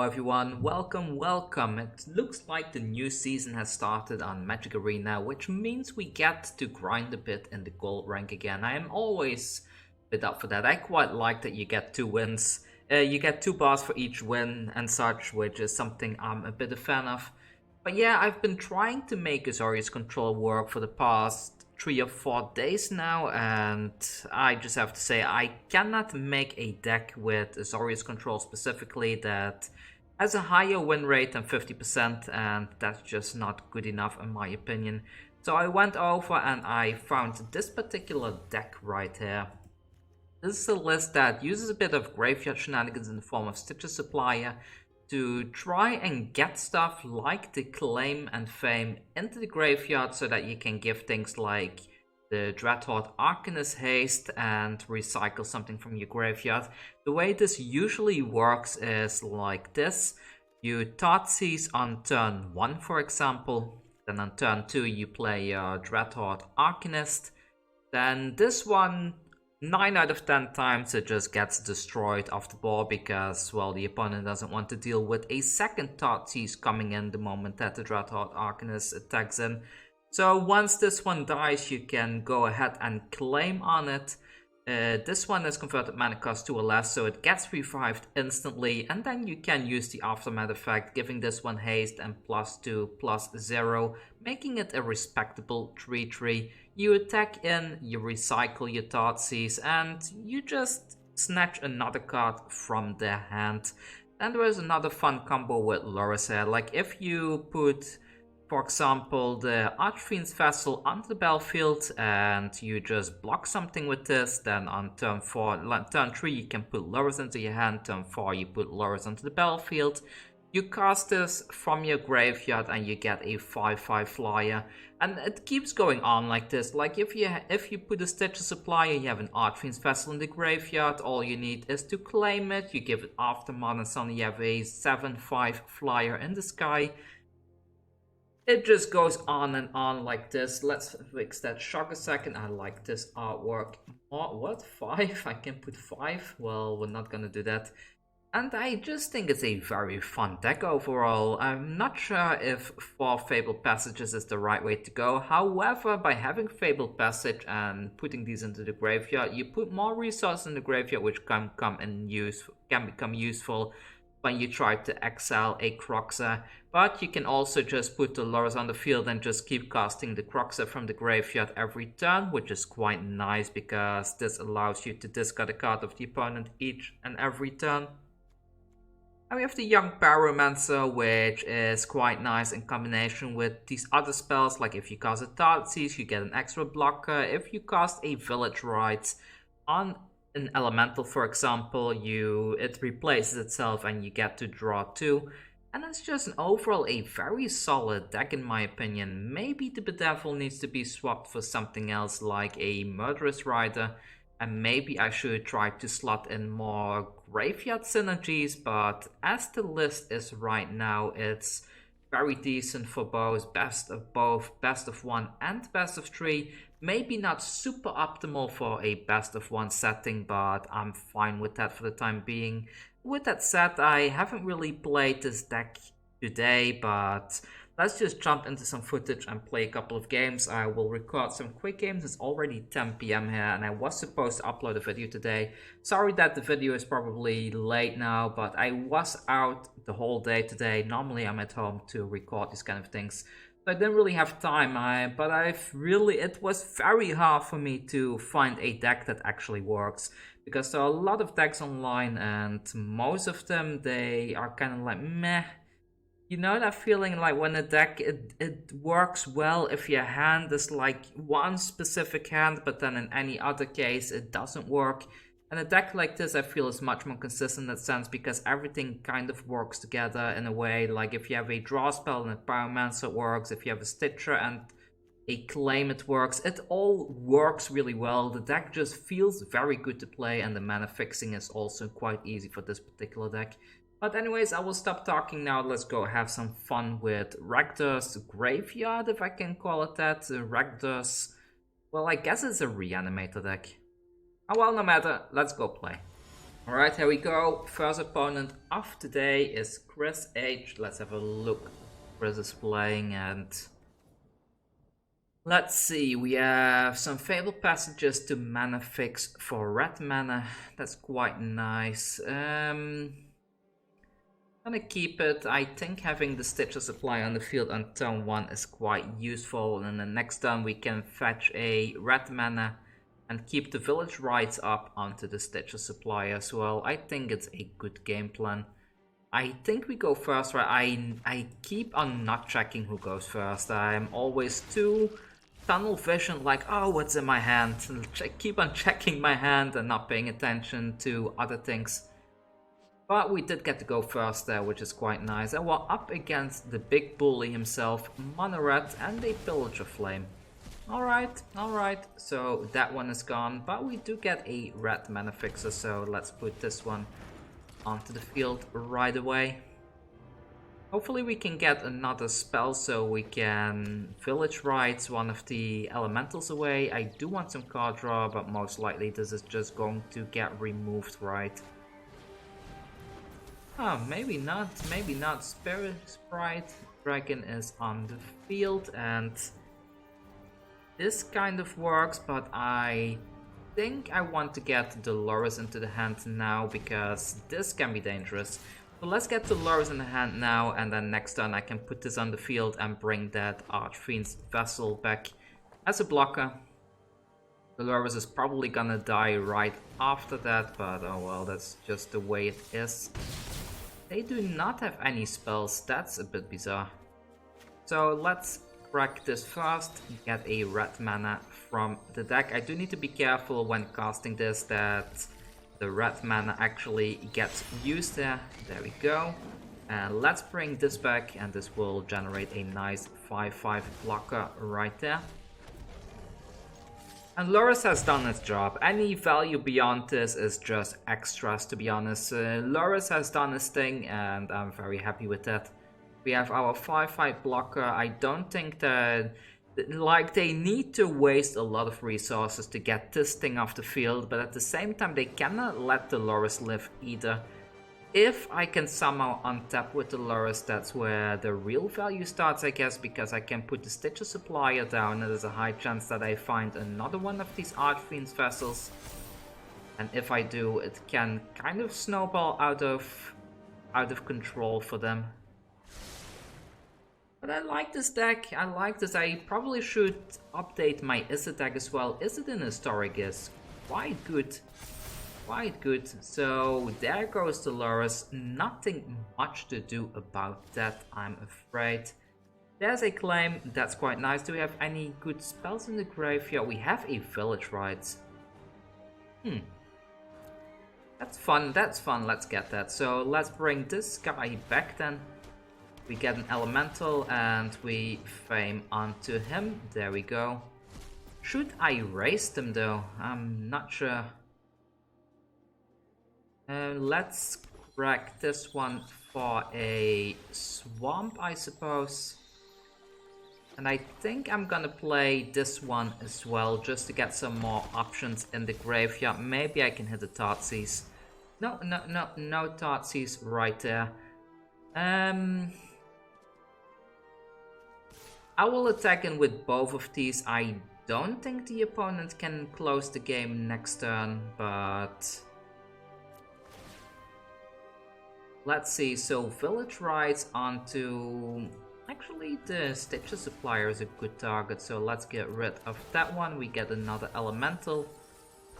everyone, welcome. It looks like the new season has started on Magic Arena, which means we get to grind a bit in the gold rank again. I am always a bit up for that. I quite like that you get 2 wins. You get 2 bars for each win and such, which is something I'm a bit a fan of. But yeah, I've been trying to make Azorius Control work for the past 3 or 4 days now, and I just have to say I cannot make a deck with Azorius Control specifically that has a higher win rate than 50%, and that's just not good enough in my opinion. So I went over and I found this particular deck right here. This is a list that uses a bit of graveyard shenanigans in the form of Stitcher Supplier to try and get stuff like the Claim and Fame into the graveyard so that you can give things like the Dreadhorde Arcanist haste and recycle something from your graveyard. The way this usually works is like this. You Thoughtseize on turn 1 for example, then on turn 2 you play your Dreadhorde Arcanist, then this one 9 out of 10 times it just gets destroyed off the board because, well, the opponent doesn't want to deal with a second Thoughtseize coming in the moment that the Dreadhorde Arcanist attacks in. So once this one dies, you can go ahead and claim on it. This one is converted mana cost to a less, so it gets revived instantly, and then you can use the aftermath effect, giving this one haste and +2/+0, making it a respectable 3/3. You attack in, you recycle your Thoughtseize, and you just snatch another card from their hand. Then there is another fun combo with Lurrus here, like if you put, for example, the Archfiend's Vessel onto the battlefield and you just block something with this, then on turn 3 you can put Lurrus into your hand, turn 4 you put Lurrus onto the battlefield. You cast this from your graveyard and you get a 5/5 flyer. And it keeps going on like this. Like if you put a Stitcher Supplier, you have an Archfiend's Vessel in the graveyard, all you need is to claim it, you give it Aftermath and suddenly you have a 7/5 flyer in the sky. It just goes on and on like this. Let's fix that shock a second. I like this artwork. Oh, what? 5? I can put 5? Well, we're not gonna do that. And I just think it's a very fun deck overall. I'm not sure if 4 Fabled Passages is the right way to go. However, by having Fabled Passage and putting these into the graveyard, you put more resources in the graveyard which can become useful when you try to exile a Croxa. But you can also just put the Lurrus on the field and just keep casting the Croxa from the graveyard every turn, which is quite nice because this allows you to discard a card of the opponent each and every turn. And we have the Young Pyromancer, which is quite nice in combination with these other spells, like if you cast a Thoughtseize, you get an extra blocker. If you cast a Village Rites on an Elemental, for example, it replaces itself and you get to draw 2. And it's just overall a very solid deck in my opinion. Maybe the Bedevil needs to be swapped for something else like a Murderous Rider. And maybe I should try to slot in more graveyard synergies, but as the list is right now, it's very decent for both best of 1 and best of 3. Maybe not super optimal for a best of 1 setting, but I'm fine with that for the time being. With that said, I haven't really played this deck today, but let's just jump into some footage and play a couple of games. I will record some quick games. It's already 10 PM here and I was supposed to upload a video today. Sorry that the video is probably late now, but I was out the whole day today. Normally I'm at home to record these kind of things. So I didn't really have time, it was very hard for me to find a deck that actually works. Because there are a lot of decks online and most of them, they are kind of like meh. You know that feeling like when a deck, it works well if your hand is like one specific hand, but then in any other case it doesn't work. And a deck like this I feel is much more consistent in that sense because everything kind of works together in a way. Like if you have a draw spell and a Pyromancer it works, if you have a Stitcher and a Claim it works, it all works really well. The deck just feels very good to play and the mana fixing is also quite easy for this particular deck. But anyways, I will stop talking now. Let's go have some fun with Rakdos Graveyard, if I can call it that. Rakdos, well, I guess it's a Reanimator deck. Oh well, no matter, let's go play. Alright, here we go. First opponent of today is Chris H. Let's have a look. Chris is playing and let's see, we have some Fabled Passages to mana fix for red mana. That's quite nice. Gonna keep it. I think having the Stitcher Supply on the field on turn 1 is quite useful. And then next turn we can fetch a red mana and keep the Village Rites up onto the Stitcher Supply as well. I think it's a good game plan. I think we go first, right? I keep on not checking who goes first. I'm always too tunnel vision, like, oh, what's in my hand? Keep on checking my hand and not paying attention to other things. But we did get to go first there, which is quite nice. And we're up against the big bully himself, Mono Red, and a Pillager Flame. Alright, so that one is gone, but we do get a red mana fixer, so let's put this one onto the field right away. Hopefully we can get another spell so we can Village Rites one of the elementals away. I do want some card draw, but most likely this is just going to get removed, right? Oh, maybe not, maybe not. Spirit Sprite Dragon is on the field and this kind of works, but I think I want to get Dolores into the hand now because this can be dangerous. So let's get Dolores in the hand now, and then next turn I can put this on the field and bring that Archfiend's Vessel back as a blocker. Dolores is probably gonna die right after that, but oh well, that's just the way it is. They do not have any spells, that's a bit bizarre. So let's crack this first, get a red mana from the deck. I do need to be careful when casting this that the red mana actually gets used there. There we go. And let's bring this back, and this will generate a nice 5/5 blocker right there. And Loris has done its job. Any value beyond this is just extras, to be honest. Loris has done his thing, and I'm very happy with that. We have our 5/5 blocker. I don't think that, like, they need to waste a lot of resources to get this thing off the field, but at the same time they cannot let the Loris live either. If I can somehow untap with the Loris, that's where the real value starts, I guess, because I can put the Stitcher Supplier down and there's a high chance that I find another one of these Archfiend's Vessels. And if I do, it can kind of snowball out of control for them. But I like this deck, I like this. I probably should update my Izzet deck as well. Izzet in Historic is quite good. Quite good. So there goes the Loris. Nothing much to do about that, I'm afraid. There's a claim, that's quite nice. Do we have any good spells in the graveyard? We have a Village Rites. That's fun, let's get that. So let's bring this guy back then. We get an elemental and we fame onto him. There we go. Should I raise them though? I'm not sure. Let's crack this one for a swamp, I suppose. And I think I'm gonna play this one as well, just to get some more options in the graveyard. Maybe I can hit the Thoughtseize. No Thoughtseize right there. I will attack in with both of these. I don't think the opponent can close the game next turn, but let's see. So Village Rites onto, actually the Stitcher Supplier is a good target, so let's get rid of that one. We get another elemental,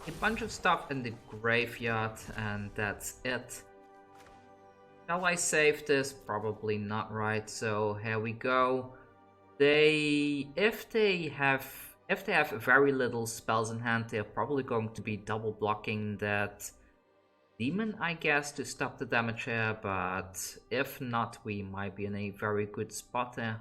a bunch of stuff in the graveyard, and that's it. Shall I save this? Probably not, right? So here we go. If they have very little spells in hand, they're probably going to be double blocking that demon, I guess, to stop the damage here, but if not, we might be in a very good spot there.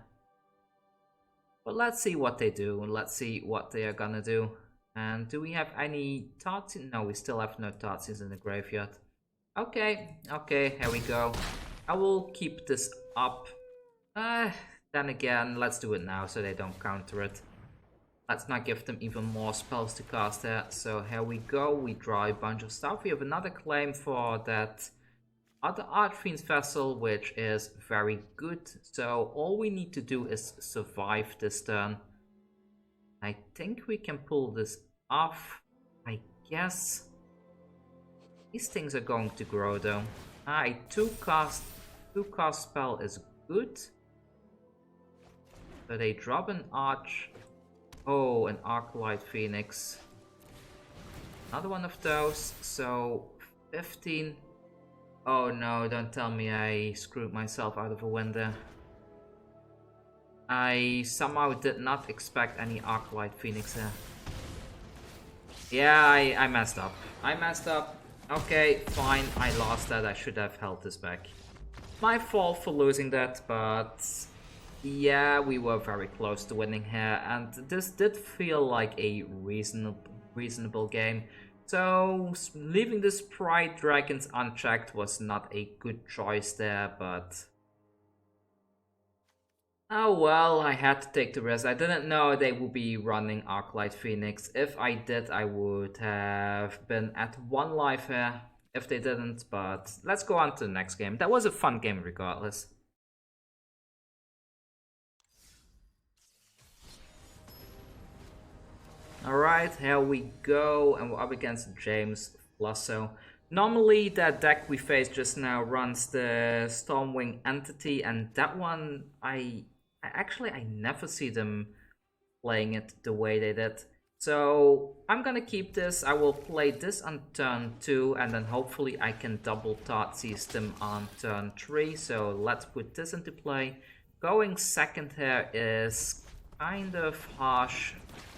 But let's see what they do, and let's see what they are gonna do. And do we have any Thoughtseize? No, we still have no Thoughtseize in the graveyard. Okay, here we go. I will keep this up. Then again, let's do it now so they don't counter it. Let's not give them even more spells to cast there. So here we go. We draw a bunch of stuff. We have another claim for that other Archfiend's vessel, which is very good. So all we need to do is survive this turn. I think we can pull this off. I guess these things are going to grow though. A two cast spell is good. So they drop an arch. Oh, an Arclight Phoenix. Another one of those. So 15. Oh no, don't tell me I screwed myself out of a window. I somehow did not expect any Arclight Phoenix here. Yeah, I messed up. I messed up. Okay, fine. I lost that. I should have held this back. My fault for losing that, but yeah, we were very close to winning here, and this did feel like a reasonable game. So leaving the Sprite Dragons unchecked was not a good choice there, but oh well, I had to take the risk. I didn't know they would be running Arclight Phoenix. If I did, I would have been at 1 life here if they didn't, but let's go on to the next game. That was a fun game regardless. Alright, here we go, and we're up against James Flusso. Normally that deck we faced just now runs the Stormwing Entity, and that one, I never see them playing it the way they did. So I'm gonna keep this. I will play this on turn 2, and then hopefully I can double Thoughtseize them on turn 3. So let's put this into play. Going second here is kind of harsh.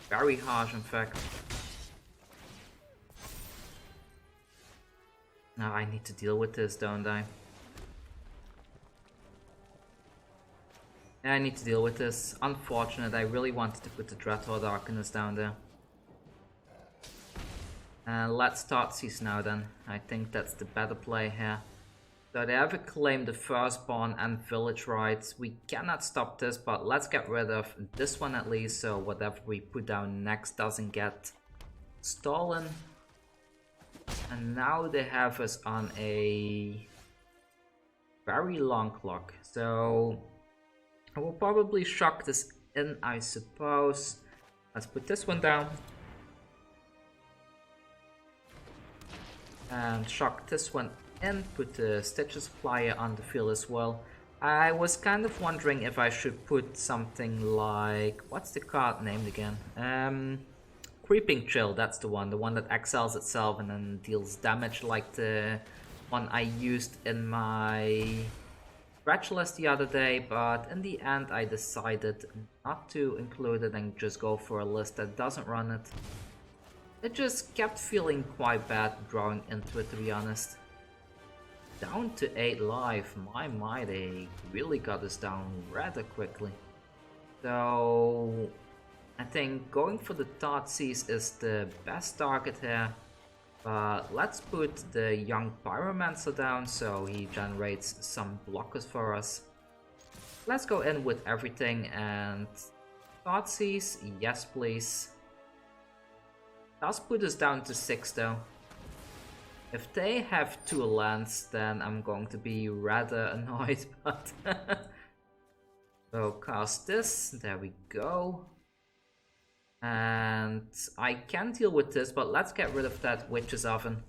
Very harsh, in fact. Now I need to deal with this, don't I? Yeah, I need to deal with this. Unfortunate, I really wanted to put the Dreadhorde Arcanist down there. Let's Thoughtseize now then. I think that's the better play here. So they have claimed the Firstborn and Village Rights. We cannot stop this, but let's get rid of this one at least, so whatever we put down next doesn't get stolen. And now they have us on a very long clock. So I will probably shock this in, I suppose. Let's put this one down. And shock this one and put the Stitches Flyer on the field as well. I was kind of wondering if I should put something like... what's the card named again? Creeping Chill, that's the one that excels itself and then deals damage like the one I used in my scratch list the other day, but in the end I decided not to include it and just go for a list that doesn't run it. It just kept feeling quite bad drawing into it, to be honest. Down to 8 life, my, they really got us down rather quickly. So I think going for the Thoughtseize is the best target here. But let's put the young Pyromancer down so he generates some blockers for us. Let's go in with everything and Thoughtseize, yes please. Does put us down to 6 though. If they have 2 lands, then I'm going to be rather annoyed, but... So cast this, there we go. And I can deal with this, but let's get rid of that Witch's Oven.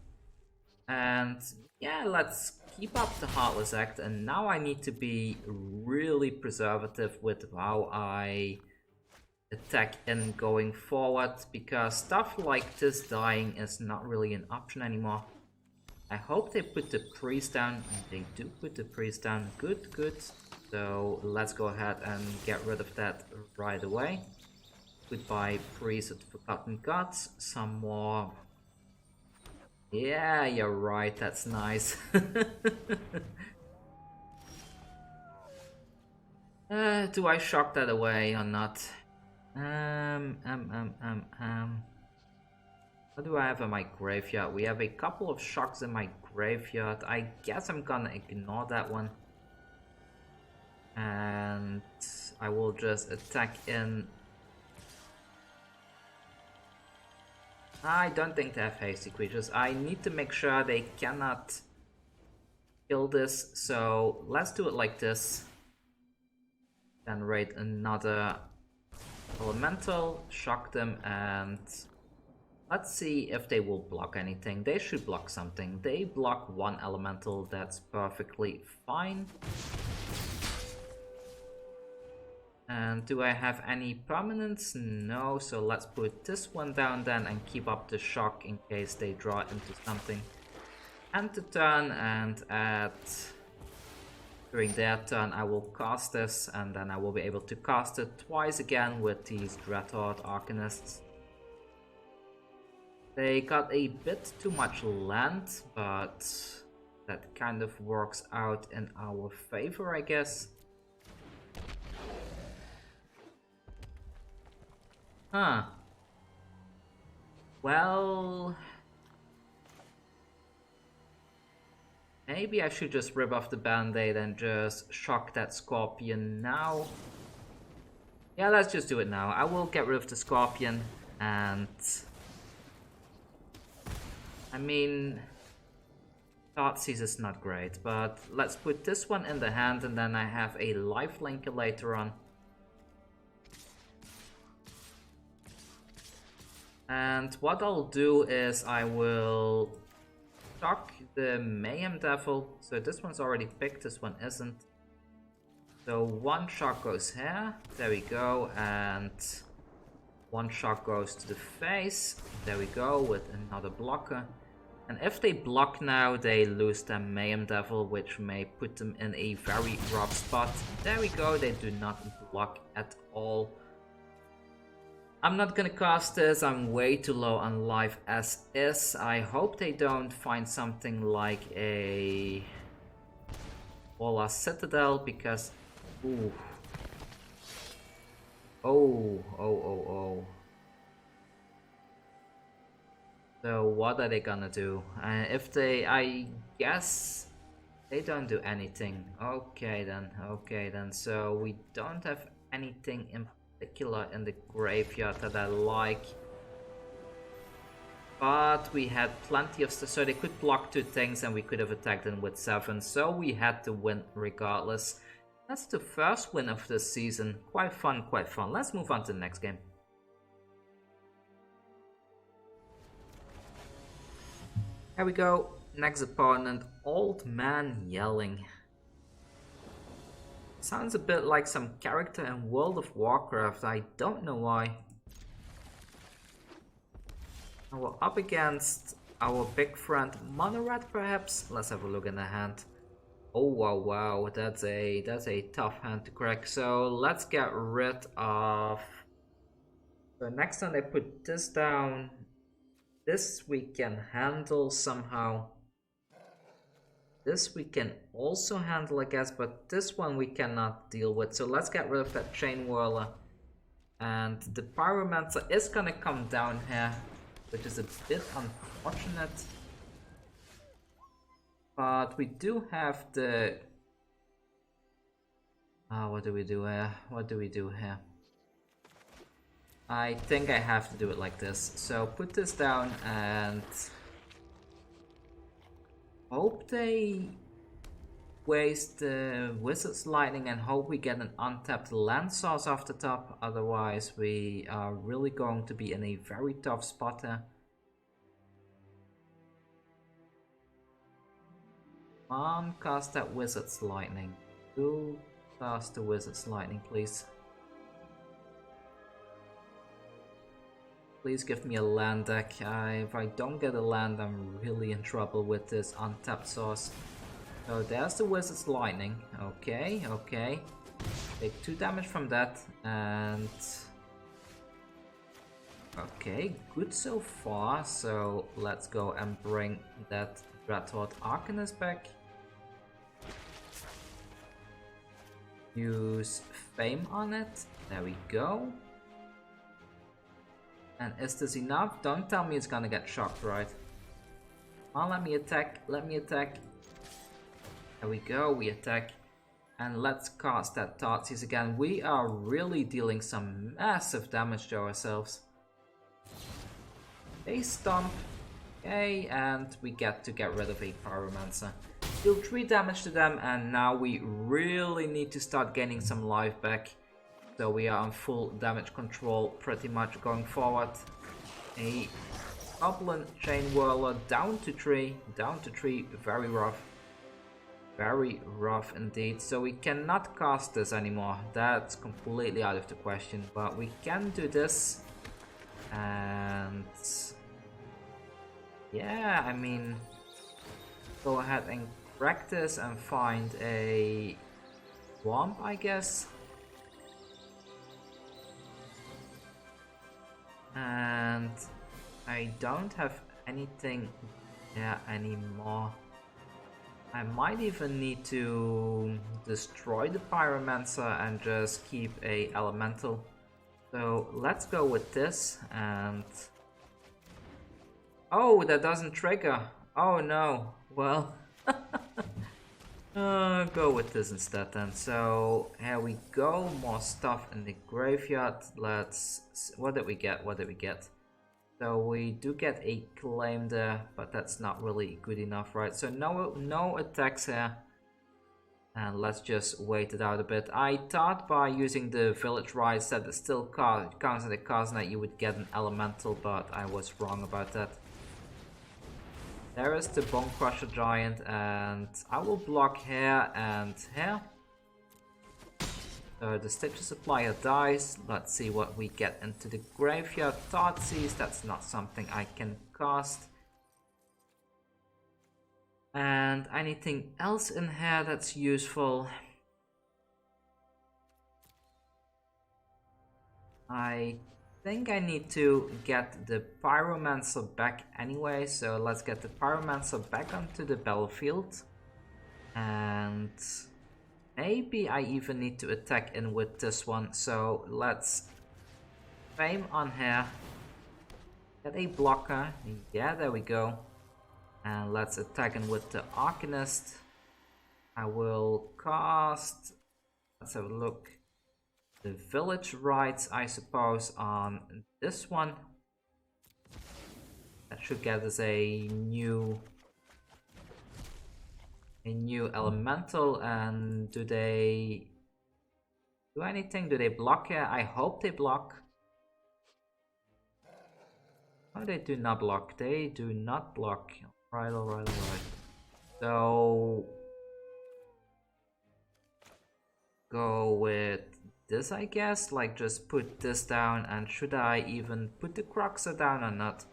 And yeah, let's keep up the Heartless Act, and now I need to be really preservative with how I attack in going forward, because stuff like this dying is not really an option anymore. I hope they put the Priest down. They do put the Priest down. Good, good. So let's go ahead and get rid of that right away. Goodbye, Priest of the Forgotten Gods. Some more. Yeah, you're right. That's nice. Do I shock that away or not? What do I have in my graveyard? We have a couple of shocks in my graveyard. I guess I'm gonna ignore that one. And I will just attack in I don't think they have hasty creatures. I need to make sure they cannot kill this, so let's do it like this. Generate another elemental, shock them, and let's see if they will block anything. They should block something. They block one elemental, that's perfectly fine. And do I have any permanents? No, so let's put this one down then and keep up the shock in case they draw into something. End the turn, and during their turn I will cast this, and then I will be able to cast it twice again with these Dreadhorde Arcanists. They got a bit too much land, but that kind of works out in our favor, I guess. Huh. Well, maybe I should just rip off the band-aid and just shock that Scorpion now. Yeah, let's just do it now. I will get rid of the Scorpion, and I mean, Thoughtseize is not great, but let's put this one in the hand, and then I have a lifelink later on. And what I'll do is I will shock the Mayhem Devil. So this one's already picked, this one isn't. So one shock goes here, there we go, and one shock goes to the face, there we go, with another blocker. And if they block now, they lose their Mayhem Devil, which may put them in a very rough spot. There we go, they do not block at all. I'm not gonna cast this, I'm way too low on life as is. I hope they don't find something like a Walla Citadel, because... ooh. Oh. So what are they gonna do? If they... I guess they don't do anything. Okay then. So we don't have anything in particular in the graveyard that I like, but we had plenty of stuff, so they could block 2 things and we could have attacked them with 7, so we had to win regardless. That's the first win of this season. Quite fun. Let's move on to the next game. Here we go. Next opponent, Old Man Yelling. Sounds a bit like some character in World of Warcraft, I don't know why. And we're up against our big friend Monorat, perhaps? Let's have a look in the hand. Oh wow, that's a tough hand to crack. So let's get rid of... So next time I put this down, this we can handle somehow. This we can also handle, I guess, but this one we cannot deal with. So let's get rid of that Chain Whirler. And the Pyromancer is gonna come down here, which is a bit unfortunate. But we do have the... what do we do here? I think I have to do it like this. So put this down and... hope they waste the Wizard's Lightning and hope we get an untapped land source off the top. Otherwise we are really going to be in a very tough spot here. Come on, cast that Wizard's Lightning. Do cast the Wizard's Lightning, please. Please give me a land deck. If I don't get a land, I'm really in trouble with this untapped source. So there's the Wizard's Lightning. Okay. Take 2 damage from that, and... okay, good so far. So let's go and bring that Dreadhorde Arcanist back. Use Fame on it. There we go. And is this enough? Don't tell me it's gonna get shocked, right? Oh, let me attack. There we go, we attack. And let's cast that Thoughtseize again. We are really dealing some massive damage to ourselves. They stomp. Okay, and we get to get rid of a Pyromancer. Deal 3 damage to them, and now we really need to start gaining some life back. So we are on full damage control pretty much going forward. A Goblin Chain Whirler down to 3, very rough. Very rough indeed. So we cannot cast this anymore. That's completely out of the question. But we can do this. And yeah, I mean, go ahead and practice and find a Womp, I guess. And I don't have anything there anymore. I might even need to destroy the Pyromancer and just keep a Elemental. So let's go with this and... Oh, that doesn't trigger. Oh no. Well, go with this instead then. So here we go. More stuff in the graveyard. Let's... What did we get? What did we get? So we do get a claim there, but that's not really good enough, right? So no attacks here. And let's just wait it out a bit. I thought by using the village rights that it still counts as a cast that you would get an elemental, but I was wrong about that. There is the Bone Crusher Giant, and I will block here and here. So the Stitcher Supplier dies. Let's see what we get into the graveyard. Thoughtseize, that's not something I can cast. And anything else in here that's useful? I think I need to get the Pyromancer back anyway, so let's get the Pyromancer back onto the battlefield. And maybe I even need to attack in with this one, so let's Fame on here. Get a blocker, yeah, there we go. And let's attack in with the Arcanist. I will cast, let's have a look, the Village Rights, I suppose, on this one. That should get us a new elemental. And do they do anything? Do they block here? I hope they block. No, they do not block. They do not block. Alright, alright, alright. So go with this, I guess. Like, just put this down. And should I even put the Croxer down or not?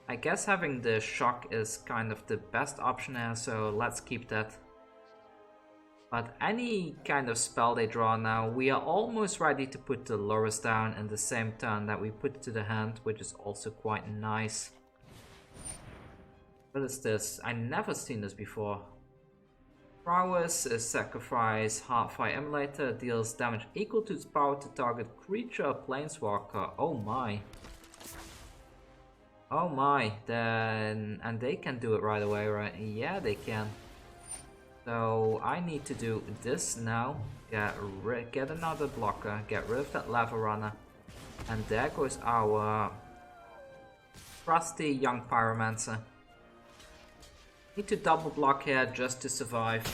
I guess having the shock is kind of the best option here, so let's keep that. But any kind of spell they draw now, we are almost ready to put the Lurrus down in the same turn that we put it to the hand, which is also quite nice. What is this? I never seen this before. Prowess is sacrifice, Heartfire Emulator, deals damage equal to its power to target creature or planeswalker. Oh my. Oh my, then... And they can do it right away, right? Yeah, they can. So I need to do this now. Get another blocker, get rid of that Lava Runner. And there goes our trusty young Pyromancer. Need to double block here just to survive.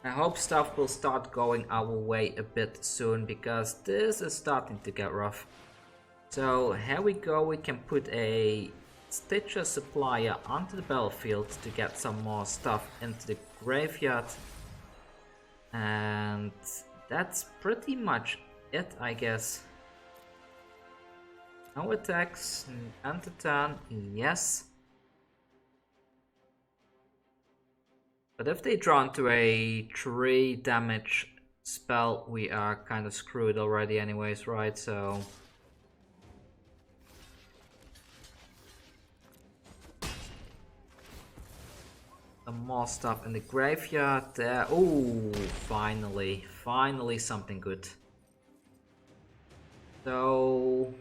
I hope stuff will start going our way a bit soon, because this is starting to get rough. So here we go, we can put a Stitcher Supplier onto the battlefield to get some more stuff into the graveyard. And that's pretty much it, I guess. No attacks, end of turn, yes. But if they draw into a 3 damage spell, we are kind of screwed already anyways, right? So some more stuff in the graveyard there. Oh, finally something good. So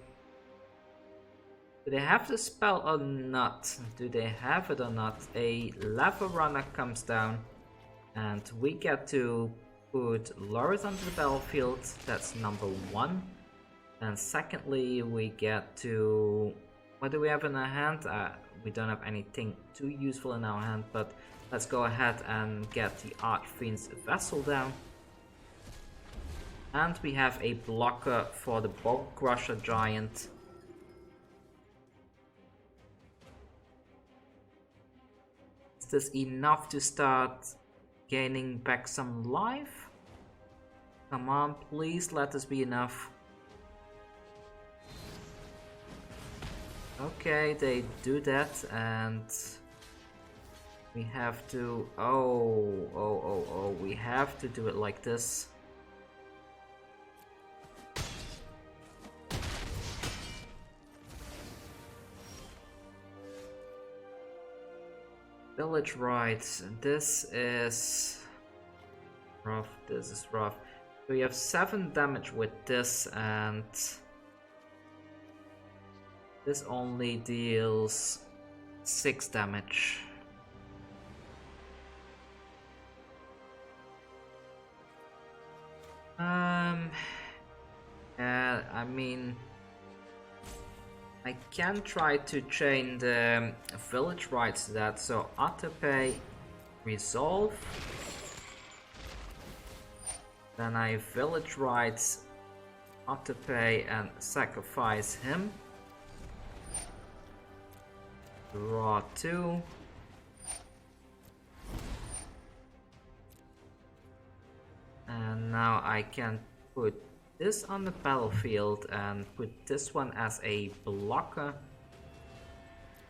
do they have the spell or not? Do they have it or not? A Lava Runner comes down and we get to put Lurrus onto the battlefield. That's number 1. And secondly, we get to... What do we have in our hand? We don't have anything too useful in our hand, but let's go ahead and get the Archfiend's Vessel down. And we have a blocker for the Bone Crusher Giant. Is this enough to start gaining back some life? Come on, please let this be enough. Okay, they do that, and we have to... Oh, we have to do it like this. Village rights. This is rough. This is rough. We have 7 damage with this, and this only deals 6 damage. Yeah, I mean, I can try to chain the village rights to that, so Atape, resolve. Then I village rights Atape and sacrifice him. Draw 2. And now I can put this on the battlefield and put this one as a blocker.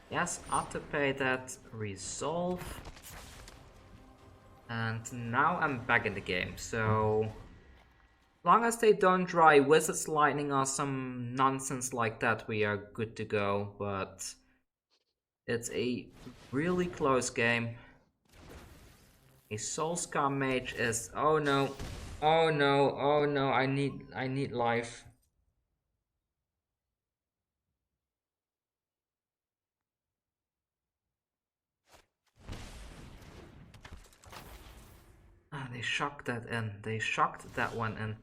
Yes, Atape that, resolve. And now I'm back in the game, so as long as they don't try Wizard's Lightning or some nonsense like that, we are good to go, but it's a really close game. A Soulscar Mage is... oh no, oh no, oh no, I need life. They shocked that in. They shocked that one in.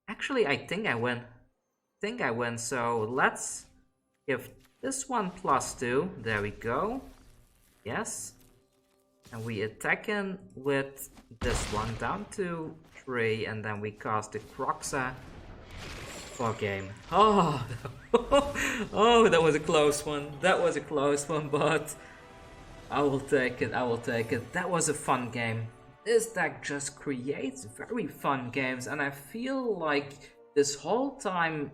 Actually, I think I win. So let's give this one +2. There we go. Yes. And we attack in with this one down to 3. And then we cast the Croxa for game. Oh, oh, that was a close one. That was a close one, but I will take it. I will take it. That was a fun game. This deck just creates very fun games, and I feel like this whole time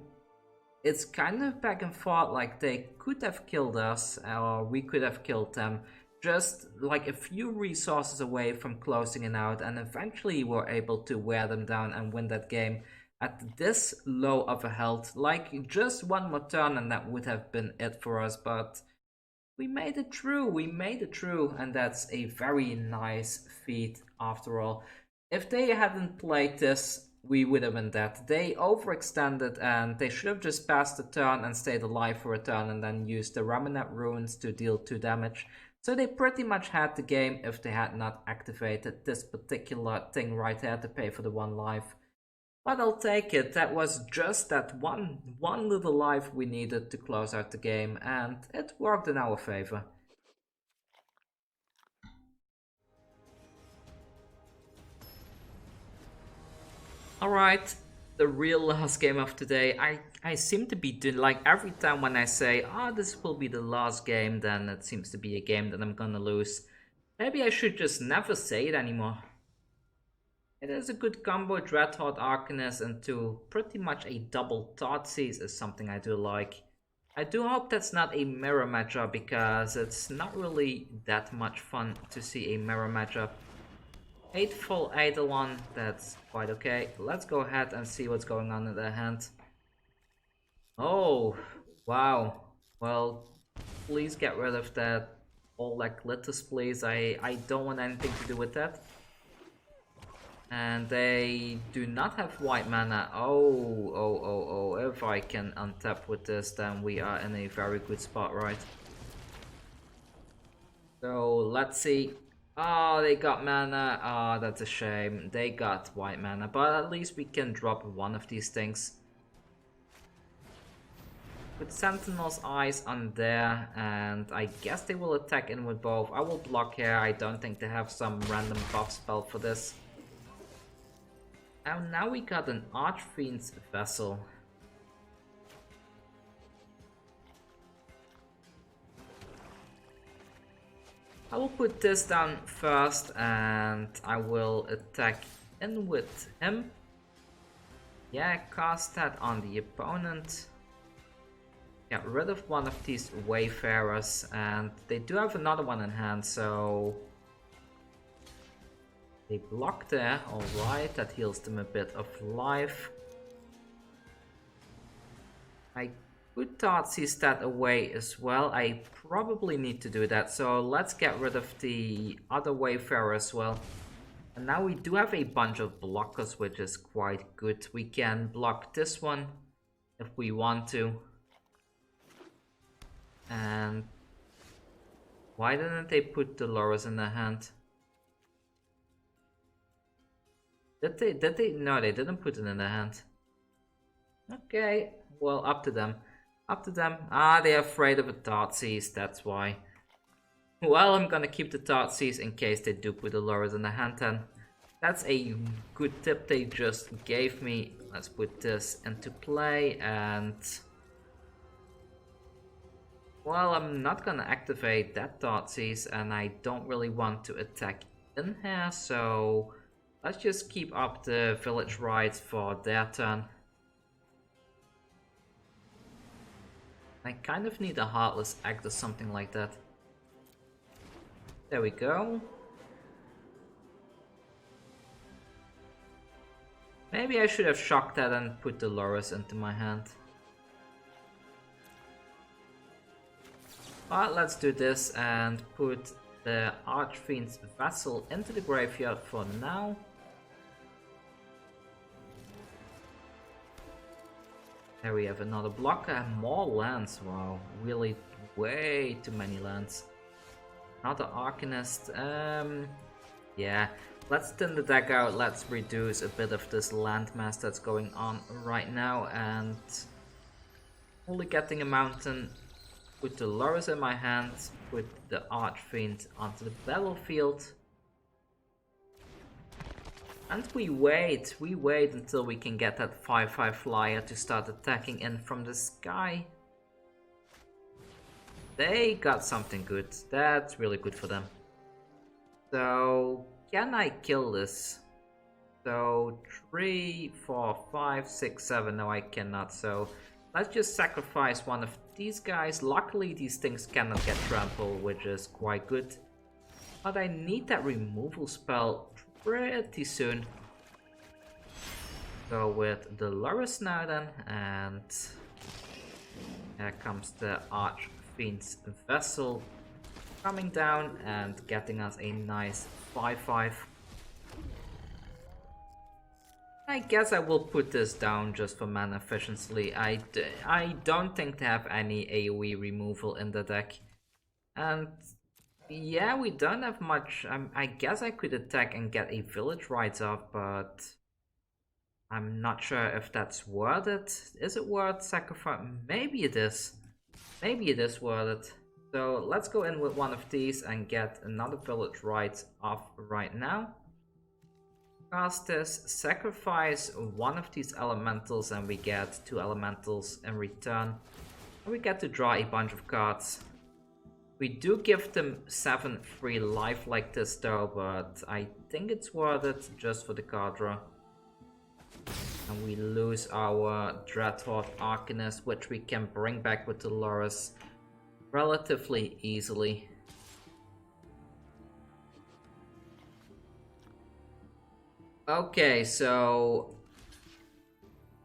it's kind of back and forth, like they could have killed us or we could have killed them, just like a few resources away from closing it out, and eventually we're able to wear them down and win that game at this low of a health. Like just one more turn and that would have been it for us, but we made it through, and that's a very nice feat after all. If they hadn't played this, we would have been dead. They overextended and they should have just passed the turn and stayed alive for a turn and then used the Ramonette runes to deal 2 damage. So they pretty much had the game if they had not activated this particular thing right there to pay for the 1 life. But I'll take it. That was just that one little life we needed to close out the game, and it worked in our favor. Alright, the real last game of today. I seem to be doing, like, every time when I say, oh, this will be the last game, then it seems to be a game that I'm gonna lose. Maybe I should just never say it anymore. It is a good combo. Dreadhorde Arcanist into pretty much a double Thoughtseize is something I do like. I do hope that's not a mirror matchup, because it's not really that much fun to see a mirror matchup. 8 full Eidolon, that's quite okay. Let's go ahead and see what's going on in their hand. Oh, wow. Well, please get rid of that all that glitters, please. I don't want anything to do with that. And they do not have white mana. Oh, if I can untap with this, then we are in a very good spot, right? So let's see. Oh, they got mana. Oh, that's a shame. They got white mana, but at least we can drop one of these things. Put Sentinel's eyes on there, and I guess they will attack in with both. I will block here. I don't think they have some random buff spell for this. And now we got an Archfiend's Vessel. I will put this down first, and I will attack in with him. Yeah, cast that on the opponent. Get rid of one of these Wayfarers, and they do have another one in hand, so they block there. Alright, that heals them a bit of life. I could Thoughtseize that away as well. I probably need to do that, so let's get rid of the other Wayfarer as well. And now we do have a bunch of blockers, which is quite good. We can block this one if we want to. And why didn't they put Dolores in their hand? Did they? No, they didn't put it in their hand. Okay, well, up to them. Up to them. Ah, they're afraid of a Thoughtseize, that's why. Well, I'm gonna keep the Thoughtseize in case they do put Dolores in the hand then. That's a good tip they just gave me. Let's put this into play, and well, I'm not gonna activate that Thoughtseize, and I don't really want to attack in here, so let's just keep up the village rights for their turn. I kind of need a Heartless Act or something like that. There we go. Maybe I should have shocked that and put Dolores into my hand. But let's do this and put the Archfiend's Vessel into the graveyard for now. There we have another blocker, more lands. Wow, really way too many lands. Another Arcanist. Yeah, let's thin the deck out. Let's reduce a bit of this landmass that's going on right now, and only getting a mountain. Put the Dolores in my hand. Put the Archfiend onto the battlefield. And we wait until we can get that 5/5 flyer to start attacking in from the sky. They got something good. That's really good for them. So, can I kill this? So, 3, 4, 5, 6, 7. No, I cannot. So, let's just sacrifice one of these guys. Luckily, these things cannot get trampled, which is quite good. But I need that removal spell pretty soon. Go with Dolores now then, and here comes the Archfiend's Vessel coming down and getting us a nice 5/5. I guess I will put this down just for mana efficiency. I don't think they have any AoE removal in the deck. And yeah, we don't have much. I guess I could attack and get a village right off, but I'm not sure if that's worth it. Is it worth sacrifice? Maybe it is. Maybe it is worth it. So let's go in with one of these and get another village right off right now. Cast this, sacrifice one of these elementals, and we get 2 elementals in return. And we get to draw a bunch of cards. We do give them 7 free life like this though, but I think it's worth it just for the card draw. And we lose our Dreadhorde Arcanist, which we can bring back with Dolores relatively easily. Okay, so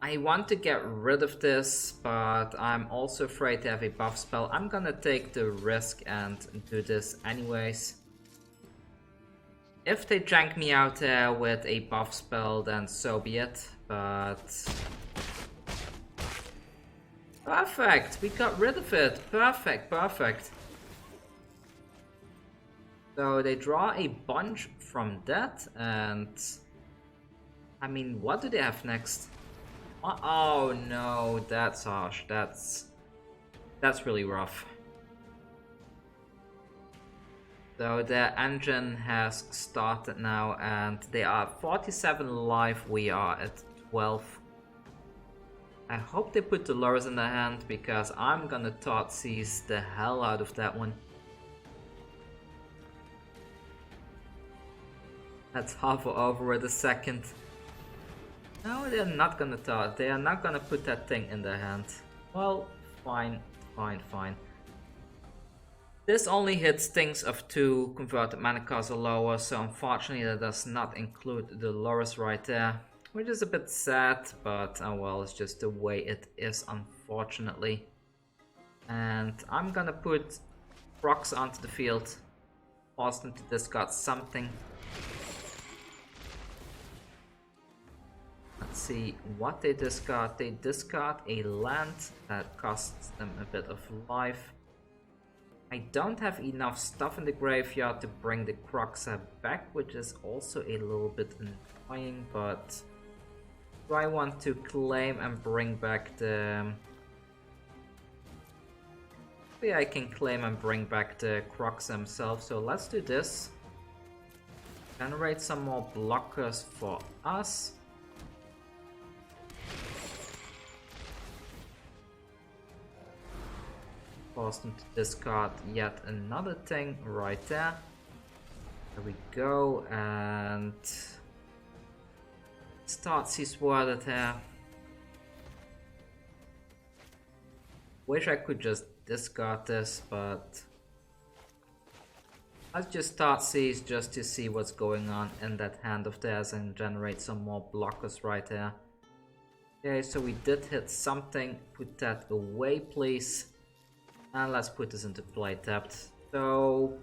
I want to get rid of this, but I'm also afraid to have a buff spell. I'm gonna take the risk and do this anyways. If they jank me out there with a buff spell, then so be it, but perfect, we got rid of it. Perfect, perfect. So they draw a bunch from that, and I mean, what do they have next? Oh no, that's harsh. That's That's really rough. So the engine has started now and they are 47 live, we are at 12. I hope they put the lures in their hand because I'm gonna Thoughtseize the hell out of that one. Let's hover over it a second. No, they're not gonna thought. They are not gonna put that thing in their hand. Well, fine, fine. This only hits things of 2 converted mana cost or lower, so unfortunately that does not include the lures right there. Which is a bit sad, but oh well, it's just the way it is, unfortunately. And I'm gonna put rocks onto the field, force them to discard something. Let's see what they discard. They discard a land that costs them a bit of life. I don't have enough stuff in the graveyard to bring the Croxa back, which is also a little bit annoying, but do I want to claim and bring back the... Maybe I can claim and bring back the Crocs themselves, so let's do this. Generate some more blockers for us. Force them to discard yet another thing right there. There we go, and... Thoughtseize worded here. Wish I could just discard this, but let's just Thoughtseize just to see what's going on in that hand of theirs and generate some more blockers right there. Okay, so we did hit something. Put that away, please. And let's put this into play tapped. So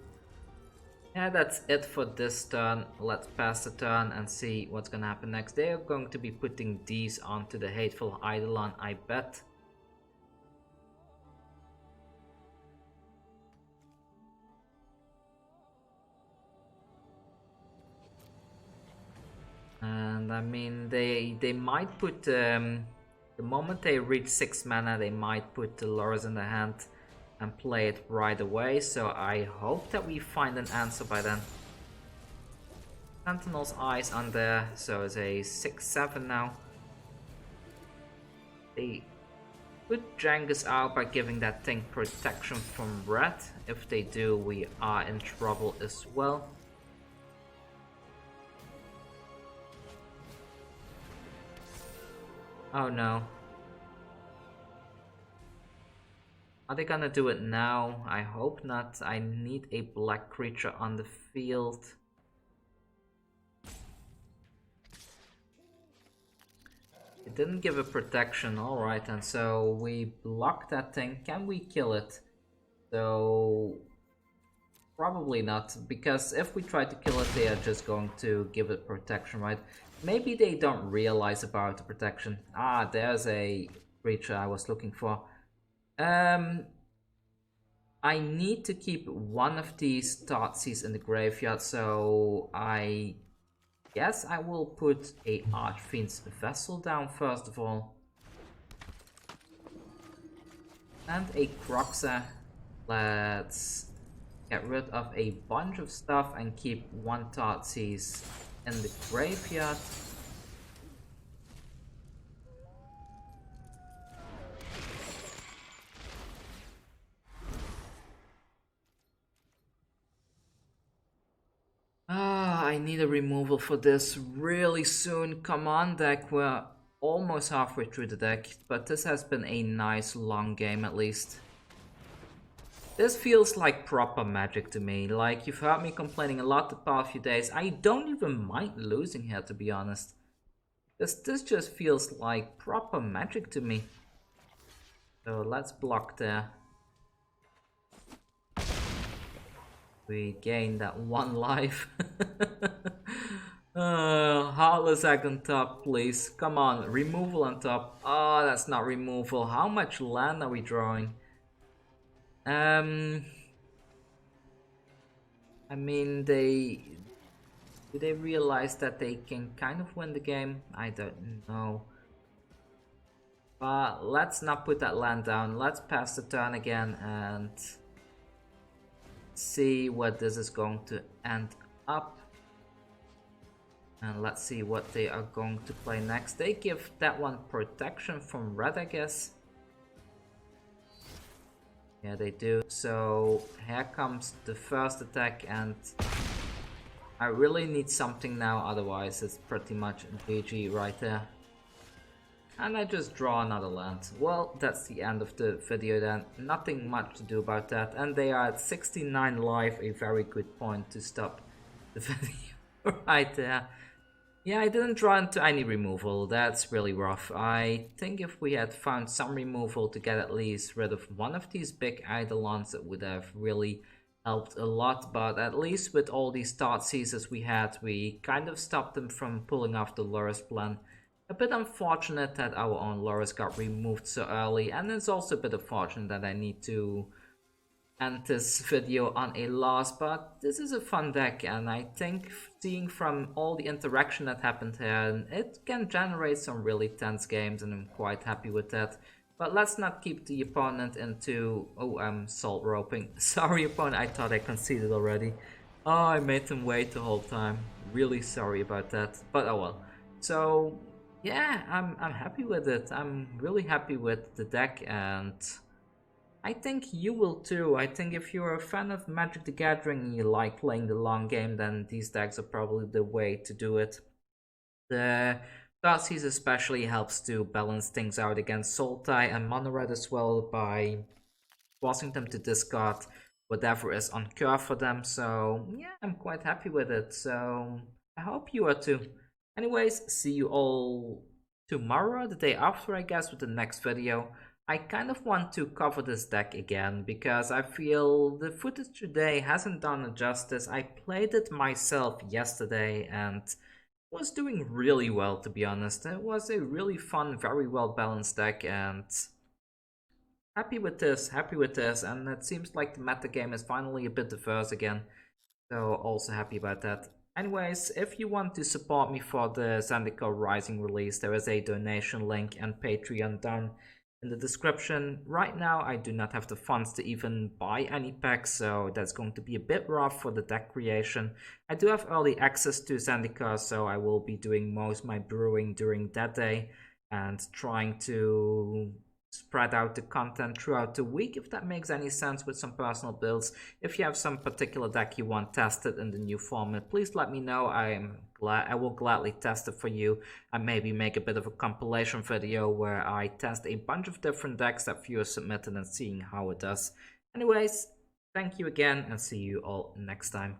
yeah, that's it for this turn. Let's pass the turn and see what's gonna happen next. They are going to be putting these onto the Hateful Eidolon, I bet. And I mean, they might put the moment they reach 6 mana, they might put the lures in the hand and play it right away, so I hope that we find an answer by then. Sentinel's Eyes on there, so it's a 6-7 now. They could Jangus out by giving that thing protection from red. If they do, we are in trouble as well. Oh no. Are they gonna do it now? I hope not. I need a black creature on the field. It didn't give a protection, alright, and so we block that thing. Can we kill it? So probably not, because if we try to kill it, they are just going to give it protection, right? Maybe they don't realize about the protection. Ah, there's a creature I was looking for. I need to keep one of these Thoughtseize in the graveyard, so I guess I will put a Archfiend's Vessel down first of all. And a Croxa. Let's get rid of a bunch of stuff and keep one Thoughtseize in the graveyard. I need a removal for this really soon. Come on, deck. We're almost halfway through the deck, but this has been a nice long game at least. This feels like proper Magic to me. Like, you've heard me complaining a lot the past few days. I don't even mind losing here, to be honest. This just feels like proper Magic to me. So let's block there. We gain that 1 life. Heartless Act on top, please. Come on, removal on top. Oh, that's not removal. How much land are we drawing? I mean, do they realize that they can kind of win the game? I don't know. But let's not put that land down. Let's pass the turn again and see what this is going to end up. And let's see what they are going to play next. They give that one protection from red, I guess. Yeah, they do. So here comes the first attack, and I really need something now, otherwise it's pretty much GG right there. And I just draw another land. Well, that's the end of the video then. Nothing much to do about that. And they are at 69 live, a very good point to stop the video right there. Yeah, I didn't draw into any removal. That's really rough. I think if we had found some removal to get at least rid of one of these big eidolons, it would have really helped a lot. But at least with all these start seizures we had, we kind of stopped them from pulling off the Lurrus plan. A bit unfortunate that our own Lurrus got removed so early, and it's also a bit unfortunate that I need to end this video on a loss, but this is a fun deck, and I think seeing from all the interaction that happened here, it can generate some really tense games, and I'm quite happy with that. But let's not keep the opponent into... Oh, I'm salt roping. Sorry opponent, I thought I conceded already. Oh, I made them wait the whole time. Really sorry about that, but oh well. So yeah, I'm happy with it. I'm really happy with the deck, and I think you will too. I think if you're a fan of Magic the Gathering and you like playing the long game, then these decks are probably the way to do it. The Darcy's especially helps to balance things out against Sultai and Mono Red as well by forcing them to discard whatever is on curve for them. So yeah, I'm quite happy with it. So I hope you are too. Anyways, see you all tomorrow, the day after I guess, with the next video. I kind of want to cover this deck again because I feel the footage today hasn't done it justice. I played it myself yesterday and was doing really well, to be honest. It was a really fun, very well balanced deck, and happy with this, and it seems like the meta game is finally a bit diverse again. So also happy about that. Anyways, if you want to support me for the Zendikar Rising release, there is a donation link and Patreon down in the description. Right now I do not have the funds to even buy any packs, so that's going to be a bit rough for the deck creation. I do have early access to Zendikar, so I will be doing most of my brewing during that day and trying to spread out the content throughout the week, if that makes any sense, with some personal builds. If you have some particular deck you want tested in the new format, please let me know. I will gladly test it for you and maybe make a bit of a compilation video where I test a bunch of different decks that viewers submitted and seeing how it does. Anyways, thank you again and see you all next time.